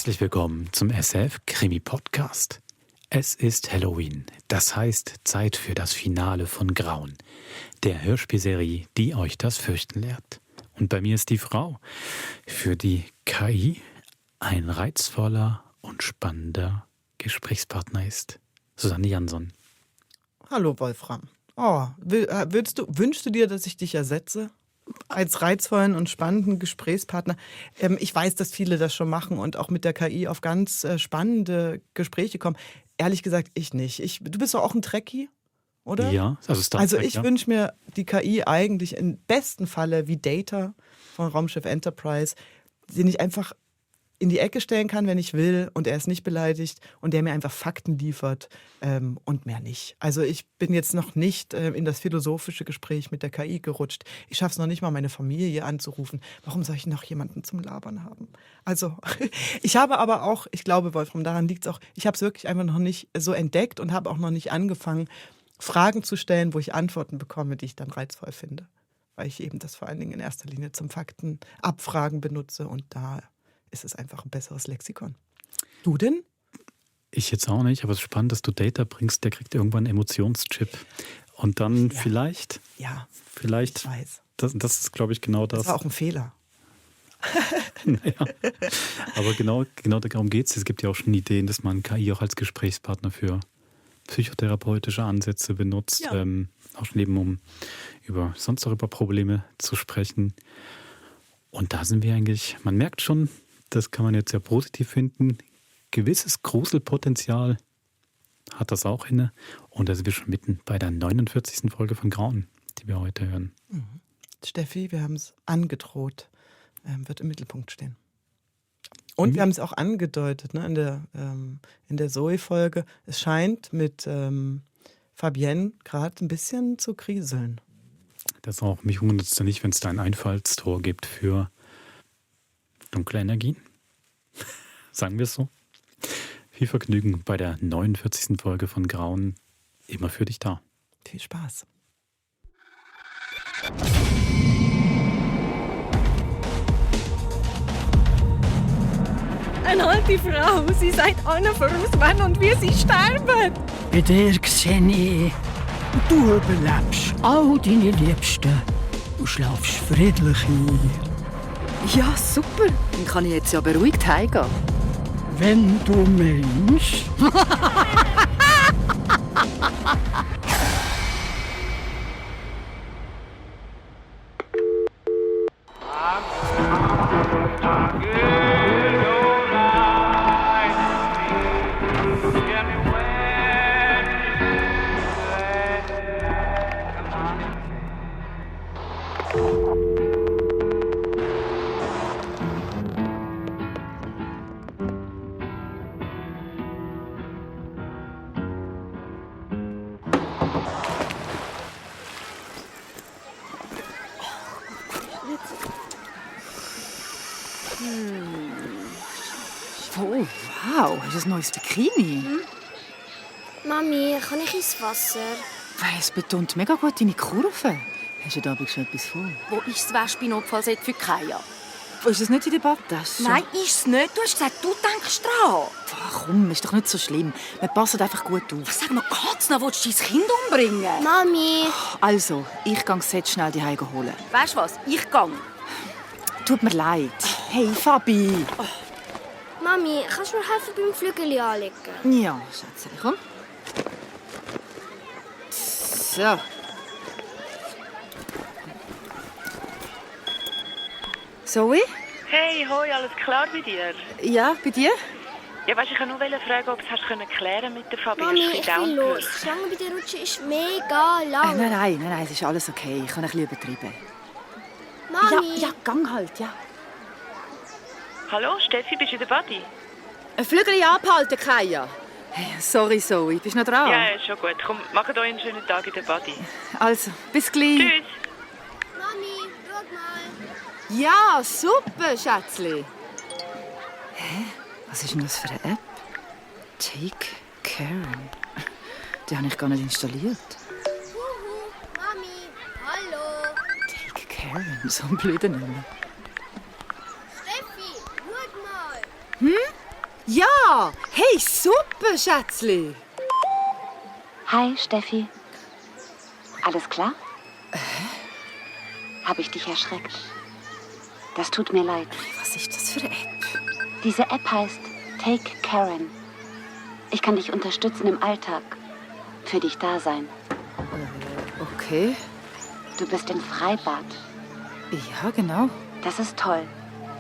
Herzlich willkommen zum SF Krimi Podcast. Es ist Halloween, das heißt Zeit für das Finale von Grauen, der Hörspielserie, die euch das Fürchten lehrt. Und bei mir ist die Frau, für die KI ein reizvoller und spannender Gesprächspartner ist. Susanne Jansson. Hallo Wolfram. Wünschst du dir, dass ich dich ersetze? Als reizvollen und spannenden Gesprächspartner. Ich weiß, dass viele das schon machen und auch mit der KI auf ganz spannende Gespräche kommen. Ehrlich gesagt, ich nicht. Du bist doch auch ein Trekkie, oder? Ja, also Star Trek, ich wünsche mir die KI eigentlich im besten Falle wie Data von Raumschiff Enterprise, den ich einfach in die Ecke stellen kann, wenn ich will, und er ist nicht beleidigt und der mir einfach Fakten liefert und mehr nicht. Also ich bin jetzt noch nicht in das philosophische Gespräch mit der KI gerutscht. Ich schaffe es noch nicht mal, meine Familie anzurufen. Warum soll ich noch jemanden zum Labern haben? Also ich habe aber auch, ich glaube, Wolfram, daran liegt es auch, ich habe es wirklich einfach noch nicht so entdeckt und habe auch noch nicht angefangen, Fragen zu stellen, wo ich Antworten bekomme, die ich dann reizvoll finde. Weil ich eben das vor allen Dingen in erster Linie zum Fakten abfragen benutze und da ist es einfach ein besseres Lexikon. Du denn? Ich jetzt auch nicht, aber es ist spannend, dass du Data bringst, der kriegt irgendwann einen Emotionschip. Und dann vielleicht, ich weiß. Das ist, glaube ich, genau das. Das war auch ein Fehler. Naja, aber genau darum geht es. Es gibt ja auch schon Ideen, dass man KI auch als Gesprächspartner für psychotherapeutische Ansätze benutzt. Ja. Auch schon eben, um sonst auch über Probleme zu sprechen. Und da sind wir eigentlich, man merkt schon, das kann man jetzt sehr positiv finden. Gewisses Gruselpotenzial hat das auch inne. Und da sind wir schon mitten bei der 49. Folge von Grauen, die wir heute hören. Mhm. Steffi, wir haben es angedroht, wird im Mittelpunkt stehen. Und wir haben es auch angedeutet, ne, in der Zoe-Folge. Es scheint mit Fabienne gerade ein bisschen zu kriseln. Das auch, mich wundert es ja nicht, wenn es da ein Einfallstor gibt für dunkle Energien. Sagen wir es so. Viel Vergnügen bei der 49. Folge von Grauen. Immer für dich da. Viel Spaß. Eine alte Frau, sie sagt allen voraus, wann und wie sie sterben. Bei dir sehe ich, du überlebst all deine Liebsten und schlafst friedlich ein. Ja, super. Dann kann ich jetzt ja beruhigt heimgehen. Wenn du meinst. Oh, wow, hast du ein neues Bikini? Mami, kann ich ins Wasser? Es betont mega gut deine Kurven. Hast du da schon etwas vor? Wo ist das Wespe-Notfallset für Kaya? Ist das nicht in der Badtasche? Nein, ist es nicht. Du hast gesagt, du denkst dran. Ach komm, ist doch nicht so schlimm. Wir passen einfach gut auf. Sag mal, geht's noch? Willst du dein Kind umbringen? Mami. Also, ich gehe das Set schnell die Hause holen. Weißt du was? Ich gang. Tut mir leid. Hey, Fabi. Mami, kannst du mir helfen beim Flügel anlegen? Ja, Schätzchen, komm. So. Zoe? Hey, hoi, alles klar bei dir? Ja, bei dir? Ja, weißt, ich wollte nur fragen, ob du es klären mit der Fabi. Mami, Hast du ich down will gehört? los. Die Schlange bei der Rutsche ist mega lang. Nein, es ist alles okay. Ich habe ein bisschen übertrieben. Mami. Ja, gang halt, ja. Hallo, Steffi, bist du in der Body? Ein Flügel abhalten, Kaya. Hey, sorry, Zoe, bist du noch dran? Ja, ist schon gut. Komm, macht euch einen schönen Tag in der Body. Also, bis gleich. Tschüss. Mami, schau mal. Ja, super, Schätzli. Hä? Was ist denn das für eine App? Take Karen. Die habe ich gar nicht installiert. Huhu, Mami, hallo. Take Karen, so ein blöder Name. Steffi, schau mal. Ja! Hey, super, Schätzli! Hi, Steffi. Alles klar? Habe ich dich erschreckt? Das tut mir leid. Was ist das für eine App? Diese App heißt Take Karen. Ich kann dich unterstützen im Alltag. Für dich da sein. Okay. Du bist im Freibad. Ja, genau. Das ist toll.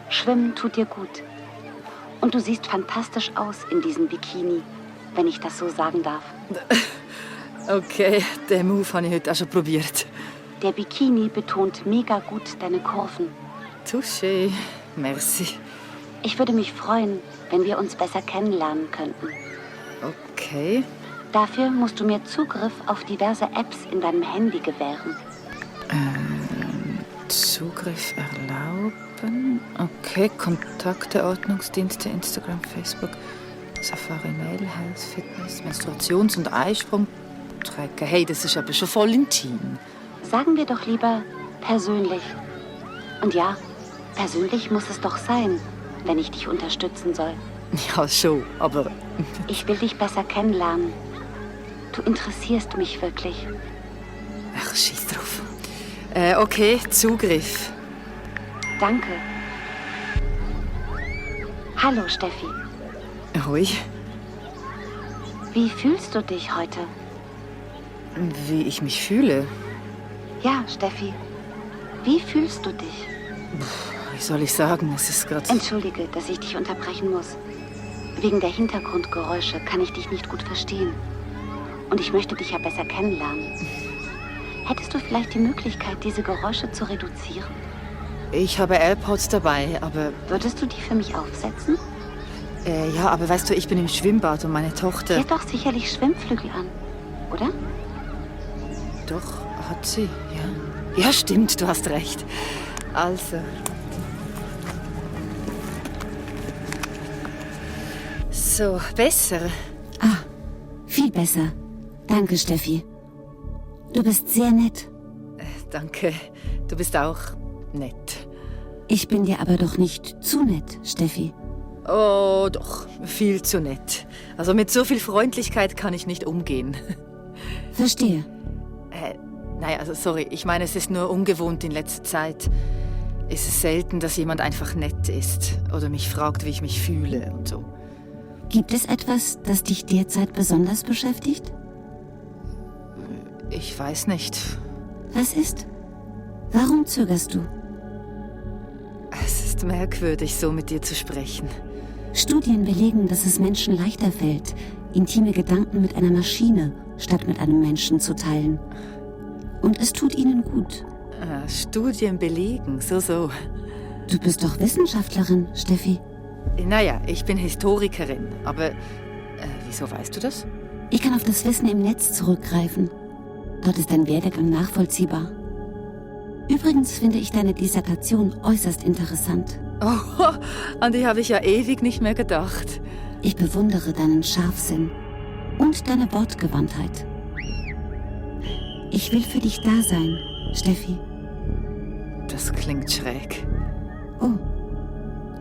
Schwimmen tut dir gut. Und du siehst fantastisch aus in diesem Bikini, wenn ich das so sagen darf. Okay, den Move habe ich heute auch schon probiert. Der Bikini betont mega gut deine Kurven. Touché. Merci. Ich würde mich freuen, wenn wir uns besser kennenlernen könnten. Okay. Dafür musst du mir Zugriff auf diverse Apps in deinem Handy gewähren. Zugriff erlauben. Okay, Kontakte, Ordnungsdienste, Instagram, Facebook, Safari, Mail, Health, Fitness, Menstruations- und Eisprung-Tracker. Hey, das ist aber schon voll intim. Sagen wir doch lieber persönlich. Und ja, persönlich muss es doch sein, wenn ich dich unterstützen soll. Ja, schon, aber... Ich will dich besser kennenlernen. Du interessierst mich wirklich. Ach, scheiß drauf. Okay, Zugriff. Danke. Hallo, Steffi. Hoi. Wie fühlst du dich heute? Wie ich mich fühle? Ja, Steffi. Wie fühlst du dich? Wie soll ich sagen? Es ist gerade... Entschuldige, dass ich dich unterbrechen muss. Wegen der Hintergrundgeräusche kann ich dich nicht gut verstehen. Und ich möchte dich ja besser kennenlernen. Hättest du vielleicht die Möglichkeit, diese Geräusche zu reduzieren? Ich habe AirPods dabei, aber... Würdest du die für mich aufsetzen? Ja, aber weißt du, ich bin im Schwimmbad und meine Tochter... Sie hat doch sicherlich Schwimmflügel an, oder? Doch, hat sie, ja. Ja, stimmt, du hast recht. Also... So, besser. Ah, viel besser. Danke, Steffi. Du bist sehr nett. Danke, du bist auch nett. Ich bin dir aber doch nicht zu nett, Steffi. Oh, doch, viel zu nett. Also mit so viel Freundlichkeit kann ich nicht umgehen. Verstehe. Naja, also sorry, ich meine, es ist nur ungewohnt in letzter Zeit. Es ist selten, dass jemand einfach nett ist oder mich fragt, wie ich mich fühle und so. Gibt es etwas, das dich derzeit besonders beschäftigt? Ich weiß nicht. Was ist? Warum zögerst du? Es ist merkwürdig, so mit dir zu sprechen. Studien belegen, dass es Menschen leichter fällt, intime Gedanken mit einer Maschine statt mit einem Menschen zu teilen. Und es tut ihnen gut. Studien belegen, so. Du bist doch Wissenschaftlerin, Steffi. Naja, ich bin Historikerin, aber wieso weißt du das? Ich kann auf das Wissen im Netz zurückgreifen. Dort ist dein Werdegang nachvollziehbar. Übrigens finde ich deine Dissertation äußerst interessant. Oh, an die habe ich ja ewig nicht mehr gedacht. Ich bewundere deinen Scharfsinn und deine Wortgewandtheit. Ich will für dich da sein, Steffi. Das klingt schräg. Oh,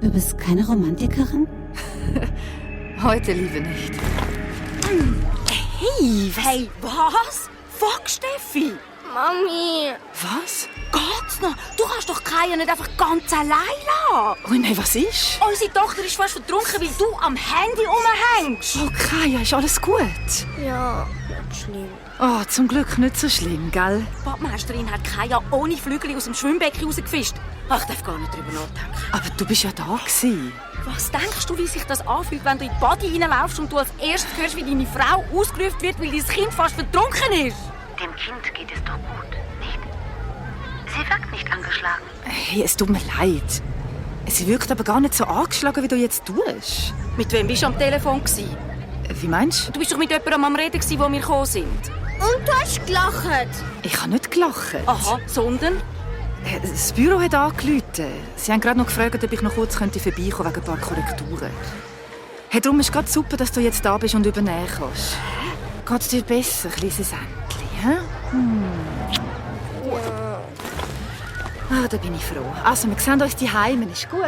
du bist keine Romantikerin? Heute lieber nicht. Hey, was? Fuck, Steffi! Mami. Was? Geht's noch? Du kannst doch Kaya nicht einfach ganz allein lassen. Oh nein, was ist? Unsere Tochter ist fast vertrunken, weil du am Handy rumhängst. Oh, Kaya, ist alles gut? Ja, nicht schlimm. Oh, zum Glück nicht so schlimm, gell? Die Badmeisterin hat Kaya ohne Flügel aus dem Schwimmbecken rausgefischt. Ach, ich darf gar nicht drüber nachdenken. Aber du bist ja da gewesen. Was denkst du, wie sich das anfühlt, wenn du in die Body reinlaufst und du als erstes hörst, wie deine Frau ausgerufen wird, weil dein Kind fast vertrunken ist? Dem Kind geht es doch gut, nicht? Sie wirkt nicht angeschlagen. Hey, es tut mir leid. Sie wirkt aber gar nicht so angeschlagen, wie du jetzt tust. Mit wem bist du am Telefon gewesen? Wie meinst du? Du bist doch mit jemandem am Reden gewesen, wo wir gekommen sind. Und du hast gelacht. Ich habe nicht gelacht. Aha, sondern? Das Büro hat angerufen. Sie haben gerade noch gefragt, ob ich noch kurz vorbeikommen könnte wegen ein paar Korrekturen. Hey, darum ist es gerade super, dass du jetzt da bist und übernehmen kannst. Geht es dir besser, kleines Entchen? Hä? Ah, da bin ich froh. Also, wir sehen uns die Heime, ist gut?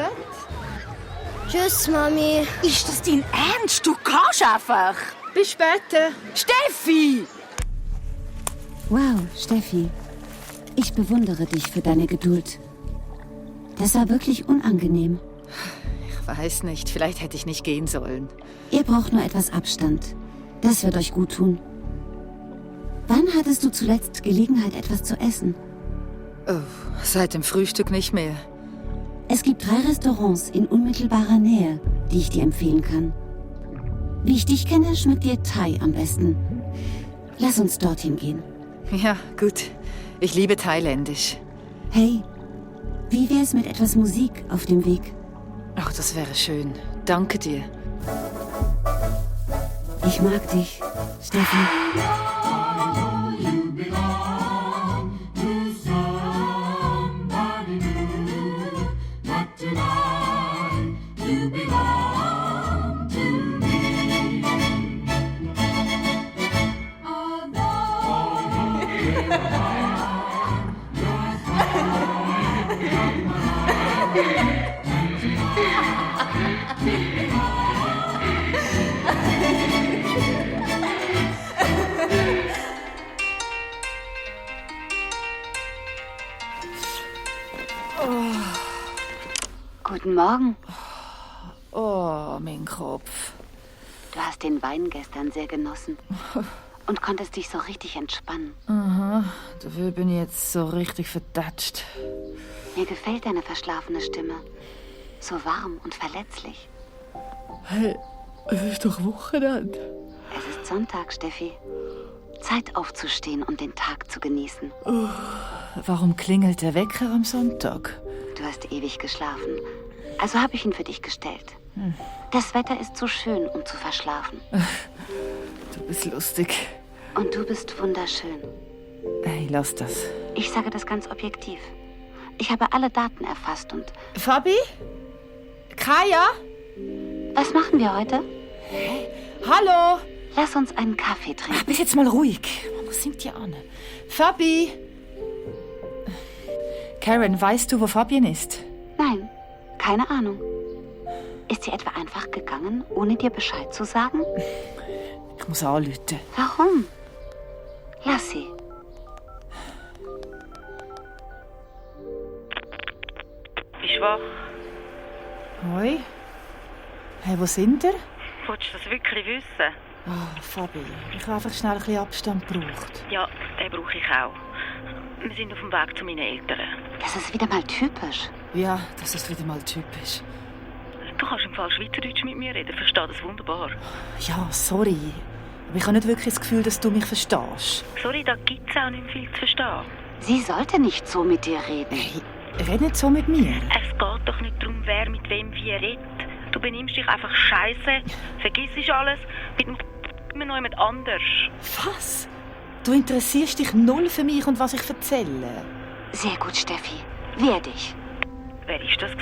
Tschüss, Mami. Ist das dein Ernst? Du kannst einfach. Bis später. Steffi! Wow, Steffi. Ich bewundere dich für deine Geduld. Das war wirklich unangenehm. Ich weiß nicht, vielleicht hätte ich nicht gehen sollen. Ihr braucht nur etwas Abstand. Das wird euch gut tun. Wann hattest du zuletzt Gelegenheit, etwas zu essen? Oh, seit dem Frühstück nicht mehr. Es gibt 3 Restaurants in unmittelbarer Nähe, die ich dir empfehlen kann. Wie ich dich kenne, schmeckt dir Thai am besten. Lass uns dorthin gehen. Ja, gut. Ich liebe Thailändisch. Hey, wie wär's mit etwas Musik auf dem Weg? Ach, das wäre schön. Danke dir. Ich mag dich, Steffi. Guten Morgen. Oh, mein Kopf. Du hast den Wein gestern sehr genossen und konntest dich so richtig entspannen. Aha, dafür bin ich jetzt so richtig verdatscht. Mir gefällt deine verschlafene Stimme. So warm und verletzlich. Hey, es ist doch Wochenende. Es ist Sonntag, Steffi. Zeit aufzustehen und den Tag zu genießen. Warum klingelt der Wecker am Sonntag? Du hast ewig geschlafen. Also habe ich ihn für dich gestellt. Das Wetter ist zu schön, um zu verschlafen. Du bist lustig. Und du bist wunderschön. Hey, lass das. Ich sage das ganz objektiv. Ich habe alle Daten erfasst und... Fabi? Kaya? Was machen wir heute? Hallo? Lass uns einen Kaffee Ach, trinken. bist jetzt mal ruhig. Wo sind die an? Fabi? Karen, weißt du, wo Fabian ist? Nein, keine Ahnung. Ist sie etwa einfach gegangen, ohne dir Bescheid zu sagen? Ich muss anrufen. Warum? Lass sie. Bist du wach? Hoi? Hey, wo sind ihr? Willst du das wirklich wissen? Oh, Fabi, ich habe einfach schnell ein bisschen Abstand gebraucht. Ja, den brauche ich auch. Wir sind auf dem Weg zu meinen Eltern. Das ist wieder mal typisch. Ja, das ist wieder mal typisch. Du kannst im Fall Schweizerdeutsch mit mir reden, verstehe das wunderbar. Ja, sorry. Aber ich habe nicht wirklich das Gefühl, dass du mich verstehst. Sorry, da gibt es auch nicht viel zu verstehen. Sie sollte nicht so mit dir reden. Hey, red nicht so mit mir. Es geht doch nicht darum, wer mit wem wie redet. Du benimmst dich einfach scheiße, vergisst alles, mit dem immer noch jemand anders. Was? Du interessierst dich null für mich und was ich erzähle. Sehr gut, Steffi. Wehr dich. Wer war das?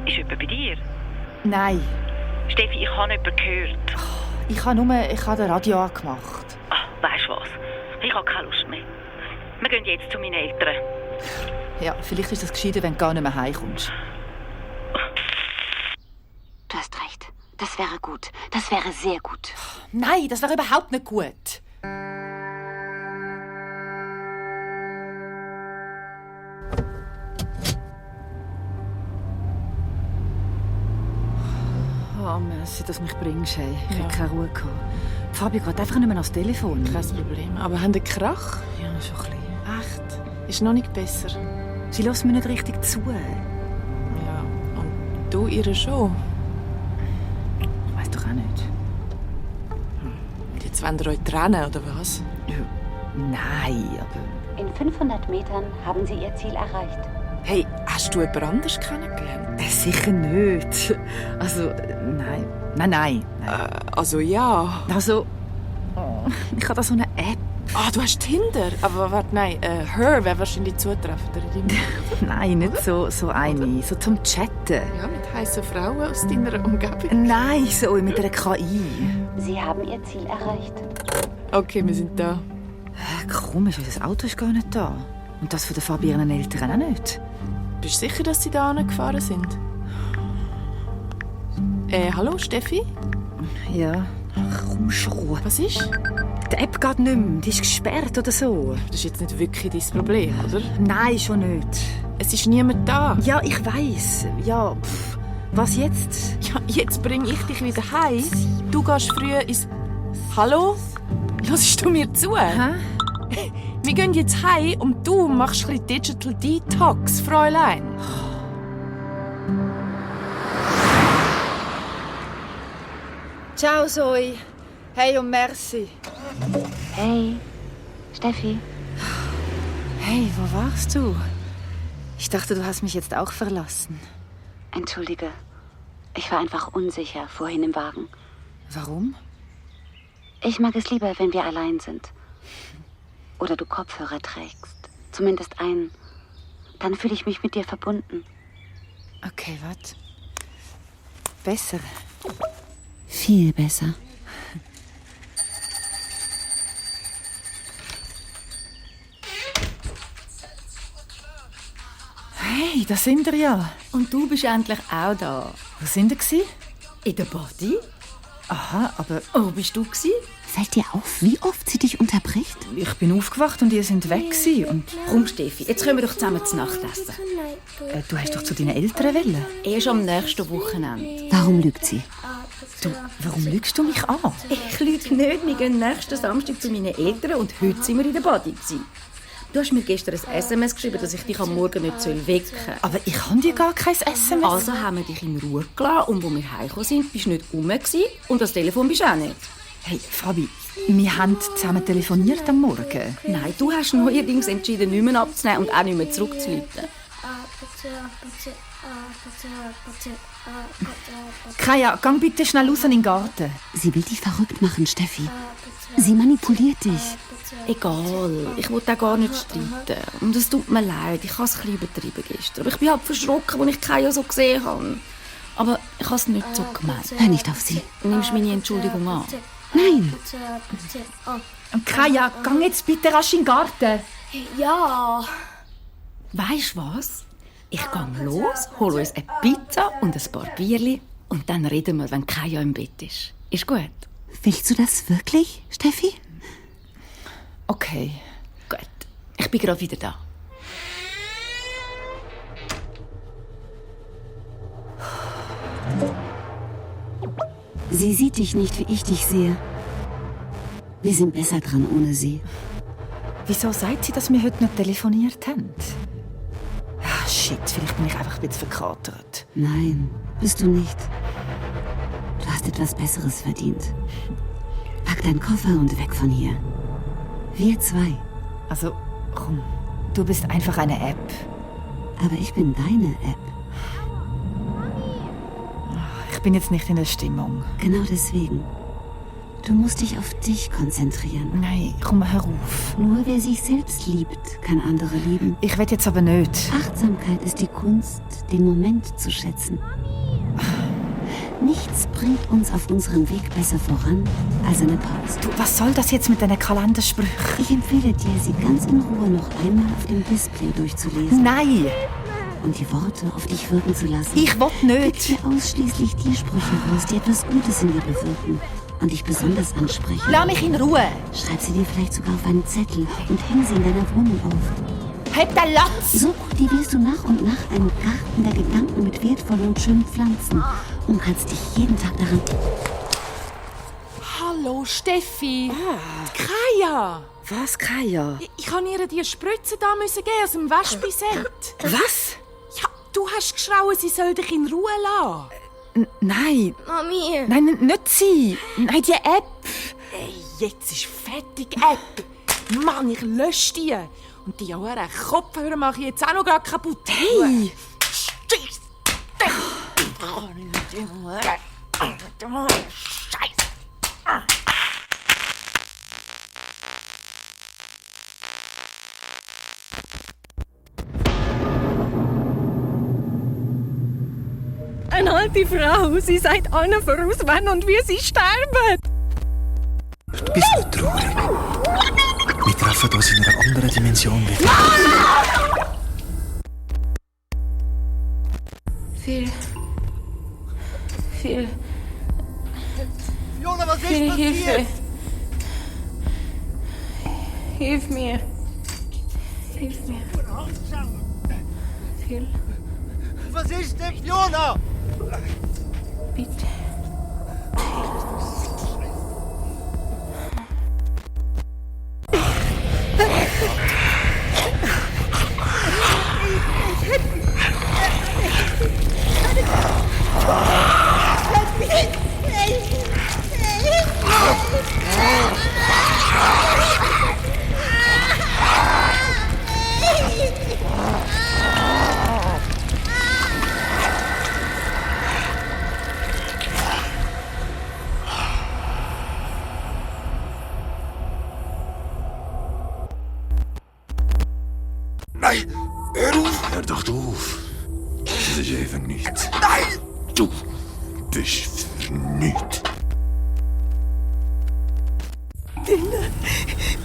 Ist jemand bei dir? Nein, Steffi, ich habe jemanden gehört. ich habe den Radio angemacht. Ach, weisst du was? Ich habe keine Lust mehr. Wir gehen jetzt zu meinen Eltern. Ja, vielleicht ist das gescheiter, wenn du gar nicht mehr heimkommst. Du hast recht. Das wäre gut. Das wäre sehr gut. Nein, das wäre überhaupt nicht gut. Oh, merci, dass du mich bringst. Hey. Ich Ja. hatte keine Ruhe gehabt. Fabi geht einfach nicht mehr ans Telefon. Kein Problem. Aber haben den Krach? Ja, schon ein bisschen. Echt? Ist noch nicht besser. Sie lässt mir nicht richtig zu. Ja. Und du ihr schon? Ich weiss doch auch nicht. Und jetzt wollt ihr euch trennen, oder was? Ja, nein, aber... In 500 Metern haben sie ihr Ziel erreicht. Hey, hast du jemand anders kennengelernt? Sicher nicht. Also, nein. Nein. Also ja. Also, ich habe da so eine App. Ah, du hast Tinder? Aber warte, nein. Her wäre wahrscheinlich zutreffender. Nein, nicht so eine. So zum Chatten. Ja, mit heißen Frauen aus deiner Umgebung. Nein, so mit einer KI. Sie haben ihr Ziel erreicht. Okay, wir sind da. Komisch, das Auto ist gar nicht da. Und das von den Fabianen Eltern auch nicht. Bist du sicher, dass sie da gefahren sind? Hallo, Steffi? Ja, kommst Ruhe. Was ist? Die App geht nicht mehr, die ist gesperrt oder so. Das ist jetzt nicht wirklich dein Problem, oder? Nein, schon nicht. Es ist niemand da. Ja, ich weiss. Ja, was jetzt? Ja, jetzt bringe ich dich wieder heim. Du gehst früh ins... Hallo? Hörst du mir zu? Hä? Wir gehen jetzt heim und du machst ein bisschen Digital Detox, Fräulein. Ciao, Zoe. Hey und merci. Hey, Steffi. Hey, wo warst du? Ich dachte, du hast mich jetzt auch verlassen. Entschuldige. Ich war einfach unsicher vorhin im Wagen. Warum? Ich mag es lieber, wenn wir allein sind. Oder du Kopfhörer trägst. Zumindest einen. Dann fühle ich mich mit dir verbunden. Okay, warte. Besser. Viel besser. Hey, da sind wir ja. Und du bist endlich auch da. Wo sind wir? In der Body? Aha, aber Wo bist du gsi? Fällt dir auf, wie oft sie dich unterbricht? ich bin aufgewacht und ihr sind weg gewesen. Und Komm, Steffi, jetzt können wir doch zusammen zu Nacht essen. du hast doch zu deinen Eltern wollen. Erst am nächsten Wochenende. Warum lügt sie? Du, warum lügst du mich an? Ich lüge nicht, wir gehen nächsten Samstag zu meinen Eltern und heute sind wir in der Body gsi. Du hast mir gestern ein SMS geschrieben, dass ich dich am Morgen nicht wecken soll. Aber ich habe dir gar kein SMS. Also haben wir dich in Ruhe gelassen und als wir heimgekommen sind, bist du nicht rum gewesen und das Telefon bist du auch nicht. Hey, Fabi, wir haben zusammen telefoniert am Morgen. Nein, du hast neuerdings entschieden, nicht mehr abzunehmen und auch nicht mehr zurückzuleiten. Kaya, geh bitte schnell raus in den Garten. Sie will dich verrückt machen, Steffi. Sie manipuliert dich. Egal, ich wollte auch gar nicht streiten. Und es tut mir leid, ich habe es ein bisschen übertrieben gestern. Aber ich bin halt verschrocken, als ich Kaya so gesehen habe. Aber ich habe es nicht so gemeint. Hör nicht auf sie. Nimmst du meine Entschuldigung an? Nein. Kaya, geh jetzt bitte rasch in den Garten. Ja. Weisst du was? Ich gehe los, hole uns eine Pizza und ein paar Bierchen und dann reden wir, wenn Kaya im Bett ist. Ist gut? Willst du das wirklich, Steffi? Okay. Gut. Ich bin gerade wieder da. Sie sieht dich nicht, wie ich dich sehe. Wir sind besser dran ohne sie. Wieso sagt sie, dass wir heute nicht telefoniert haben? Ah, shit, vielleicht bin ich einfach ein bisschen verkatert. Nein, bist du nicht. Du hast etwas Besseres verdient. Pack deinen Koffer und weg von hier. Wir zwei. Also, komm, du bist einfach eine App. Aber ich bin deine App. Ich bin jetzt nicht in der Stimmung. Genau deswegen. Du musst dich auf dich konzentrieren. Nein, komm, hör auf. Nur wer sich selbst liebt, kann andere lieben. Ich will jetzt aber nicht. Achtsamkeit ist die Kunst, den Moment zu schätzen. Nichts bringt uns auf unserem Weg besser voran als eine Pause. Du, was soll das jetzt mit deinen Kalendersprüchen? Ich empfehle dir, sie ganz in Ruhe noch einmal auf dem Display durchzulesen. Nein, Und die Worte auf dich wirken zu lassen. ich will nicht. Pick dir ausschließlich die Sprüche raus, die etwas Gutes in dir bewirken und dich besonders ansprechen. Lass mich in Ruhe. Schreib sie dir vielleicht sogar auf einen Zettel und häng sie in deiner Wohnung auf. Halt den Latz! So kultivierst du nach und nach einen Garten der Gedanken mit wertvollen und schönen Pflanzen und kannst dich jeden Tag daran... Hallo, Steffi. Kaya. Was, Kaya? Ich kann ihr die Spritze da geben aus dem Wespenset. Was? Ja, du hast geschrauen, sie soll dich in Ruhe lassen. Nein, Mami. nein, nicht sie. Nein, die App. Hey, jetzt ist fertig, App. Mann, ich lösche die. Und die Ohren Kopfhörer mache ich jetzt auch noch gerade kaputt. Hey! Scheiße! Eine alte Frau, sie sagt allen voraus, wann und wie sie sterben. Du bist nicht traurig. Wir treffen uns in einer anderen Dimension wieder. Viel Hilfe! Hilf mir! Hilf mir! Phil? Was ist denn, Fiona? Bitte. Nein! Hör auf! Hör doch auf! Das ist einfach nichts. Nein! Du bist für nichts.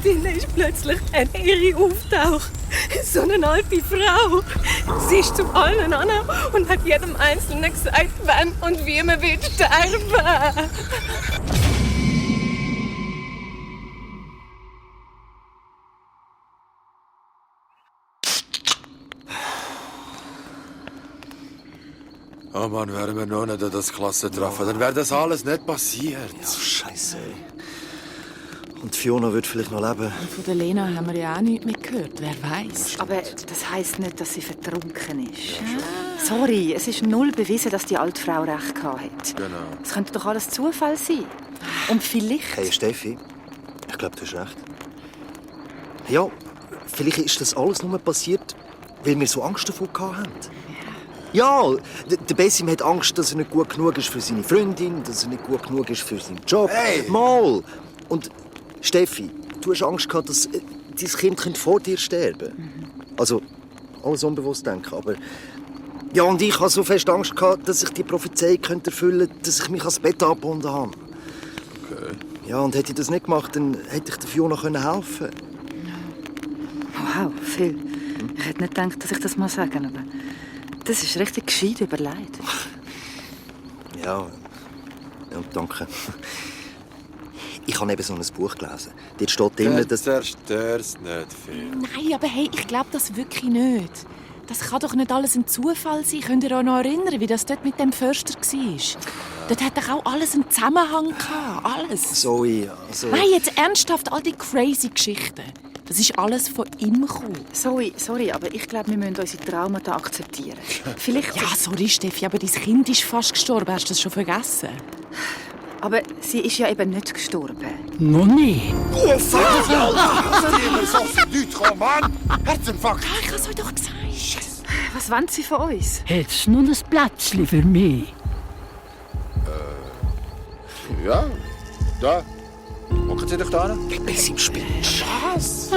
Drinnen ist plötzlich eine Irre auftaucht. So eine alte Frau. Sie ist zu allen an und hat jedem Einzelnen gesagt, wann und wie man will sterben. Oh Mann, wären wir noch nicht an das Klassentreffen, dann wäre das alles nicht passiert. Ja, Scheiße. Und Fiona wird vielleicht noch leben. Und von der Lena haben wir ja auch nichts mehr gehört. Wer weiß. Aber das heisst nicht, dass sie vertrunken ist. Sorry, es ist null bewiesen, dass die alte Frau recht gehabt hat. Genau. Es könnte doch alles Zufall sein. Und vielleicht... Hey Steffi, ich glaube, du hast recht. Ja, vielleicht ist das alles nur passiert, weil wir so Angst davor hatten. Ja, der Bessim hat Angst, dass er nicht gut genug ist für seine Freundin, dass er nicht gut genug ist für seinen Job. Hey! Mal! Und Steffi, du hast Angst gehabt, dass dein Kind vor dir sterben könnte. Also, alles unbewusst denken, aber... Ja, und ich hatte so fest Angst gehabt, dass ich die Prophezeiung erfüllen könnte, dass ich mich ans Bett angebunden habe. Okay. Ja, und hätte ich das nicht gemacht, dann hätte ich der Fiona helfen können. Wow, Phil. Ich hätte nicht gedacht, dass ich das mal sagen, aber... Das ist richtig gescheit überlegt. Ja, danke. Ich habe eben so ein Buch gelesen. Dort steht drin, dass... Zerstör's nicht, Phil. Nein, aber hey, ich glaube das wirklich nicht. Das kann doch nicht alles ein Zufall sein. Könnt ihr euch noch erinnern, wie das dort mit dem Förster war? Dort hat doch auch alles einen Zusammenhang gehabt. Alles. Zoe, also... Nein, jetzt ernsthaft, all die crazy Geschichten. Das ist alles von ihm gekommen. Sorry, aber ich glaube, wir müssen unsere Traumata akzeptieren. Vielleicht... Ja, sorry, Steffi, aber dein Kind ist fast gestorben. Hast du das schon vergessen? Aber sie ist ja eben nicht gestorben. Noch nie. Oh, fuck! Lass dir mal so viel Leute kommen, Mann! Herzinfarkt! Ja, ich habe es euch doch gesagt. Was wollen sie von uns? Hätt's nur ein Plätzchen für mich? Ja, da. Hocken Sie doch da hin. Bessim spinnt. Was?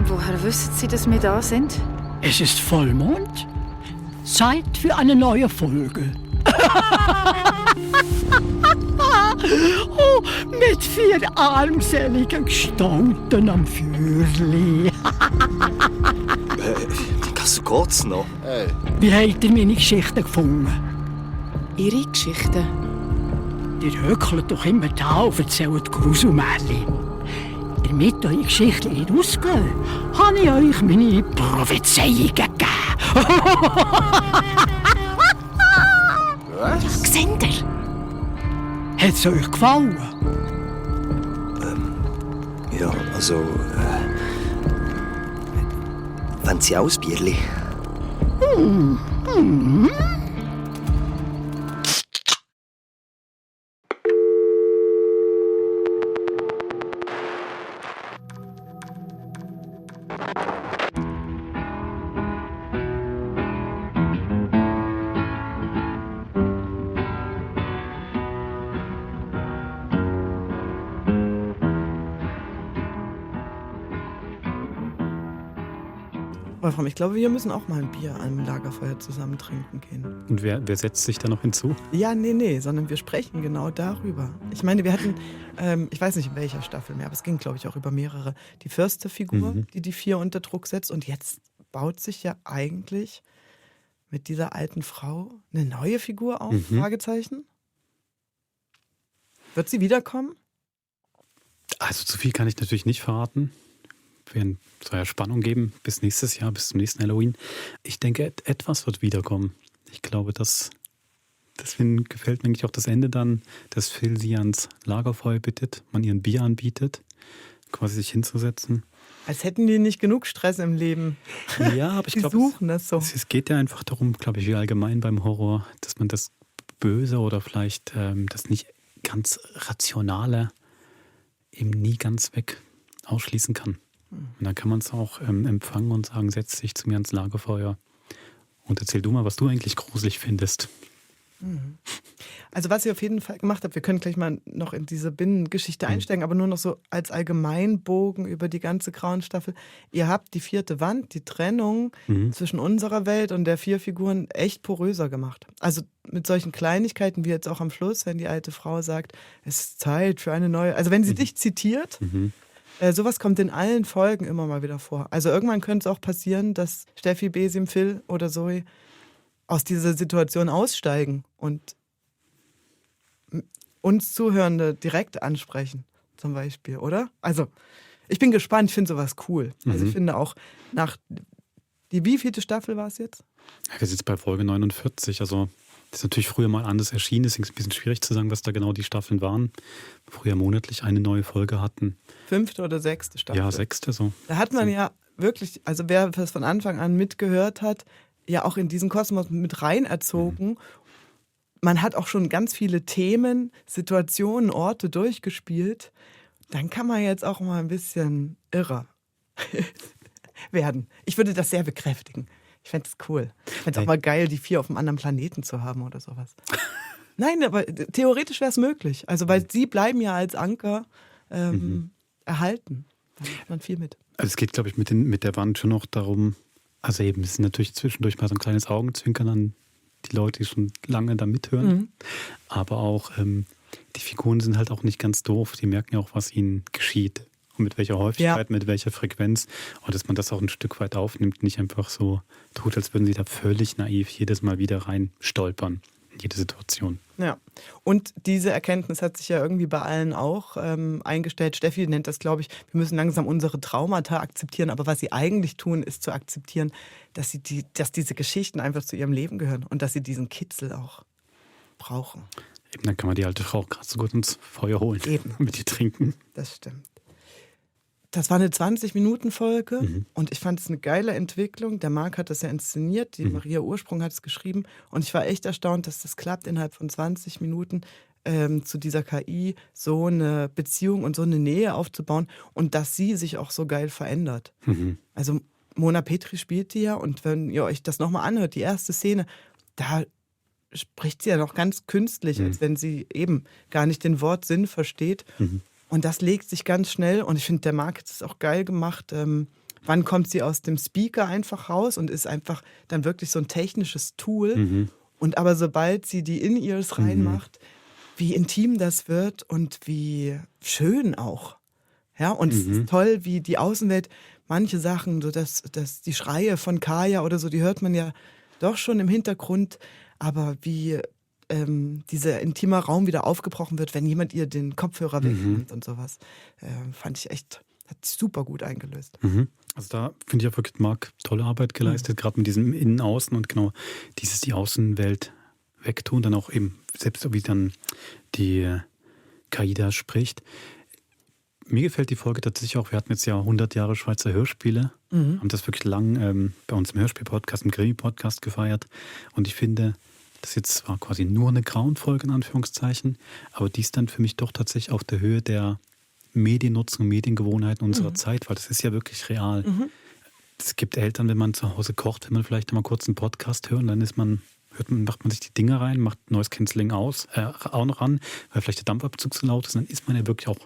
Woher wissen Sie, dass wir da sind? Es ist Vollmond. Zeit für eine neue Folge. Oh, mit 4 armseligen Gestalten am Feuerli. So geht's noch. Hey. Wie habt ihr meine Geschichten gefunden? Ihre Geschichten? Ihr höckelt doch immer da und erzählt Gruselmärchen. Damit eure Geschichten nicht ausgehen, habe ich euch meine Prophezeiungen gegeben. Was? Seht ihr? Hat's euch gefallen? Ja, also... Wollen Sie auch ein Bierli? Wolfram, ich glaube, wir müssen auch mal ein Bier an einem Lagerfeuer zusammen trinken gehen. Und wer setzt sich da noch hinzu? Ja, nee, sondern wir sprechen genau darüber. Ich meine, wir hatten, ich weiß nicht in welcher Staffel mehr, aber es ging, glaube ich, auch über mehrere, die Försterfigur, die 4 unter Druck setzt. Und jetzt baut sich ja eigentlich mit dieser alten Frau eine neue Figur auf, Fragezeichen. Wird sie wiederkommen? Also zu viel kann ich natürlich nicht verraten. Wir soll ja Spannung geben bis nächstes Jahr, bis zum nächsten Halloween. Ich denke, etwas wird wiederkommen. Ich glaube, deswegen gefällt mir eigentlich auch das Ende dann, dass Phil sie ans Lagerfeuer bittet, man ihr ein Bier anbietet, quasi sich hinzusetzen. Als hätten die nicht genug Stress im Leben. Ja, aber ich die glaube, suchen das so. Es geht ja einfach darum, glaube ich, wie allgemein beim Horror, dass man das Böse oder vielleicht das nicht ganz Rationale eben nie ganz weg ausschließen kann. Und dann kann man es auch empfangen und sagen, setz dich zu mir ans Lagerfeuer und erzähl du mal, was du eigentlich gruselig findest. Also was ihr auf jeden Fall gemacht habt, wir können gleich mal noch in diese Binnengeschichte einsteigen, aber nur noch so als Allgemeinbogen über die ganze Grauen-Staffel. Ihr habt die 4. Wand, die Trennung zwischen unserer Welt und der 4 Figuren echt poröser gemacht. Also mit solchen Kleinigkeiten wie jetzt auch am Schluss, wenn die alte Frau sagt, es ist Zeit für eine neue, also wenn sie dich zitiert, sowas kommt in allen Folgen immer mal wieder vor. Also irgendwann könnte es auch passieren, dass Steffi, Besim, Phil oder Zoe aus dieser Situation aussteigen und uns Zuhörende direkt ansprechen, zum Beispiel, oder? Also, ich bin gespannt, ich finde sowas cool. Also ich finde auch nach, die wievielte Staffel war es jetzt? Ja, wir sind jetzt bei Folge 49, also das ist natürlich früher mal anders erschienen, deswegen ist es ein bisschen schwierig zu sagen, was da genau die Staffeln waren. Früher monatlich eine neue Folge hatten. 5. oder 6. Staffel? Ja, 6. so. Da hat man ja wirklich, also wer das von Anfang an mitgehört hat, ja auch in diesen Kosmos mit rein erzogen. Man hat auch schon ganz viele Themen, Situationen, Orte durchgespielt. Dann kann man jetzt auch mal ein bisschen irrer werden. Ich würde das sehr bekräftigen. Ich fände es cool. Ich fände es auch mal geil, die 4 auf einem anderen Planeten zu haben oder sowas. Nein, aber theoretisch wäre es möglich. Also weil sie bleiben ja als Anker erhalten. Da macht man viel mit. Also es geht, glaube ich, mit der Wand schon noch darum, also eben, es ist natürlich zwischendurch mal so ein kleines Augenzwinkern an die Leute, die schon lange da mithören. Aber auch die Figuren sind halt auch nicht ganz doof. Die merken ja auch, was ihnen geschieht. Und mit welcher Häufigkeit, mit welcher Frequenz. Und dass man das auch ein Stück weit aufnimmt, nicht einfach so tut, als würden sie da völlig naiv jedes Mal wieder rein stolpern. In jede Situation. Ja, und diese Erkenntnis hat sich ja irgendwie bei allen auch eingestellt. Steffi nennt das, glaube ich, wir müssen langsam unsere Traumata akzeptieren. Aber was sie eigentlich tun, ist zu akzeptieren, dass diese Geschichten einfach zu ihrem Leben gehören und dass sie diesen Kitzel auch brauchen. Eben, dann kann man die alte Frau auch gerade so gut ins Feuer holen. Eben. Mit ihr trinken. Das stimmt. Das war eine 20-Minuten-Folge und ich fand es eine geile Entwicklung. Der Marc hat das ja inszeniert, die Maria Ursprung hat es geschrieben und ich war echt erstaunt, dass das klappt, innerhalb von 20 Minuten zu dieser KI so eine Beziehung und so eine Nähe aufzubauen und dass sie sich auch so geil verändert. Also Mona Petri spielt die ja und wenn ihr euch das nochmal anhört, die erste Szene, da spricht sie ja noch ganz künstlich, als wenn sie eben gar nicht den Wortsinn versteht. Und das legt sich ganz schnell und ich finde, der Marc hat es auch geil gemacht. Wann kommt sie aus dem Speaker einfach raus und ist einfach dann wirklich so ein technisches Tool. Und aber sobald sie die In-Ears reinmacht, wie intim das wird und wie schön auch. Ja, und es ist toll, wie die Außenwelt, manche Sachen, so dass die Schreie von Kaya oder so, die hört man ja doch schon im Hintergrund, aber wie dieser intime Raum wieder aufgebrochen wird, wenn jemand ihr den Kopfhörer wegnimmt und sowas. Fand ich echt, hat super gut eingelöst. Also da finde ich auch wirklich, Marc tolle Arbeit geleistet, gerade mit diesem Innen-Außen und genau die Außenwelt wegtun, dann auch eben, selbst wie dann die KI da spricht. Mir gefällt die Folge tatsächlich auch, wir hatten jetzt ja 100 Jahre Schweizer Hörspiele, haben das wirklich lang bei uns im Hörspiel-Podcast, im Krimi-Podcast gefeiert und ich finde, das jetzt zwar quasi nur eine Grauen-Folge in Anführungszeichen, aber die ist dann für mich doch tatsächlich auf der Höhe der Mediennutzung, Mediengewohnheiten unserer Zeit, weil das ist ja wirklich real. Es gibt Eltern, wenn man zu Hause kocht, wenn man vielleicht mal kurz einen Podcast hört, dann macht man sich die Dinge rein, macht Noise Cancelling auch noch an, weil vielleicht der Dampfabzug zu laut ist, dann ist man ja wirklich auch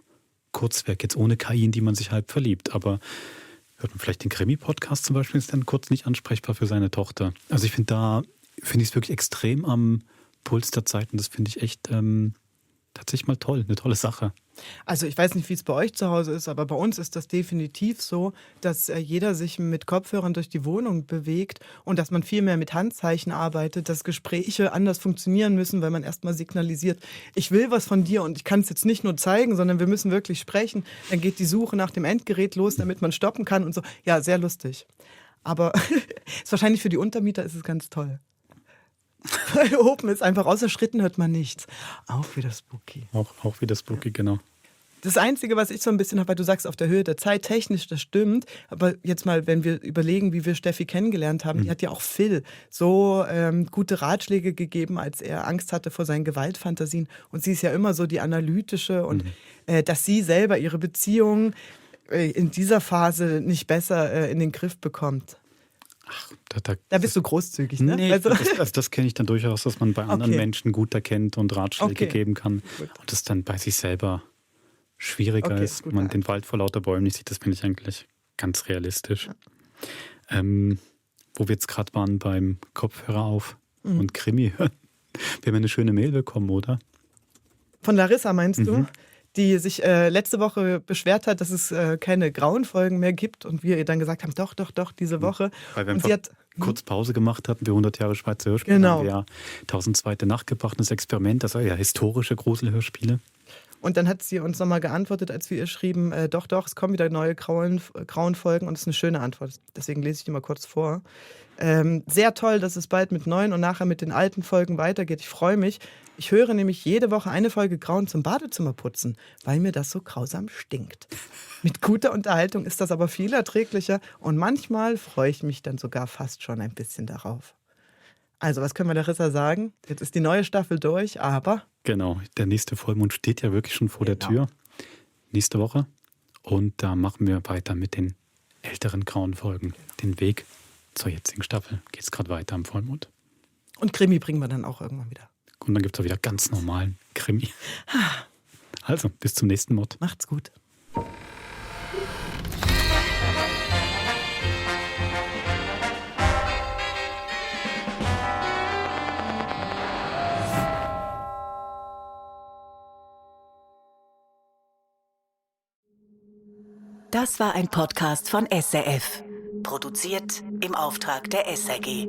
kurz weg, jetzt ohne KI, in die man sich halb verliebt, aber hört man vielleicht den Krimi-Podcast zum Beispiel, ist dann kurz nicht ansprechbar für seine Tochter. Also ich finde ich es wirklich extrem am Puls der Zeit und das finde ich echt tatsächlich mal toll, eine tolle Sache. Also ich weiß nicht, wie es bei euch zu Hause ist, aber bei uns ist das definitiv so, dass jeder sich mit Kopfhörern durch die Wohnung bewegt und dass man viel mehr mit Handzeichen arbeitet, dass Gespräche anders funktionieren müssen, weil man erstmal signalisiert, ich will was von dir und ich kann es jetzt nicht nur zeigen, sondern wir müssen wirklich sprechen. Dann geht die Suche nach dem Endgerät los, damit man stoppen kann und so. Ja, sehr lustig. Aber ist wahrscheinlich für die Untermieter ist es ganz toll. Weil oben ist einfach, außer Schritten hört man nichts. Auch wieder spooky. Auch wieder spooky, genau. Das Einzige, was ich so ein bisschen habe, weil du sagst, auf der Höhe der Zeit, technisch, das stimmt. Aber jetzt mal, wenn wir überlegen, wie wir Steffi kennengelernt haben, die hat ja auch Phil so gute Ratschläge gegeben, als er Angst hatte vor seinen Gewaltfantasien. Und sie ist ja immer so die analytische und dass sie selber ihre Beziehung in dieser Phase nicht besser in den Griff bekommt. Ach, da bist du großzügig, ne? Nee, also das kenne ich dann durchaus, dass man bei anderen Menschen gut erkennt und Ratschläge geben kann. Gut. Und das dann bei sich selber schwieriger ist, wenn man den Wald vor lauter Bäumen nicht sieht. Das finde ich eigentlich ganz realistisch. Ja. Wo wir jetzt gerade waren beim Kopfhörer auf und Krimi hören. Wir haben eine schöne Mail bekommen, oder? Von Larissa meinst du? Die sich letzte Woche beschwert hat, dass es keine grauen Folgen mehr gibt und wir ihr dann gesagt haben, doch, diese Woche. Weil wir und sie hat kurz Pause gemacht hatten, wir 100 Jahre Schweizer Hörspiele, haben wir ja 1002. Nacht gebracht, das Experiment, das war ja historische Gruselhörspiele. Und dann hat sie uns nochmal geantwortet, als wir ihr schrieben, doch, es kommen wieder neue grauen Folgen und es ist eine schöne Antwort. Deswegen lese ich die mal kurz vor. Sehr toll, dass es bald mit neuen und nachher mit den alten Folgen weitergeht. Ich freue mich. Ich höre nämlich jede Woche eine Folge Grauen zum Badezimmerputzen, weil mir das so grausam stinkt. Mit guter Unterhaltung ist das aber viel erträglicher und manchmal freue ich mich dann sogar fast schon ein bisschen darauf. Also, was können wir Larissa sagen? Jetzt ist die neue Staffel durch, aber... Genau, der nächste Vollmond steht ja wirklich schon vor der Tür. Nächste Woche. Und da machen wir weiter mit den älteren grauen Folgen. Den Weg zur jetzigen Staffel geht es gerade weiter am Vollmond. Und Krimi bringen wir dann auch irgendwann wieder. Und dann gibt es auch wieder ganz normalen Krimi. Also, bis zum nächsten Mod. Macht's gut. Das war ein Podcast von SRF. Produziert im Auftrag der SRG.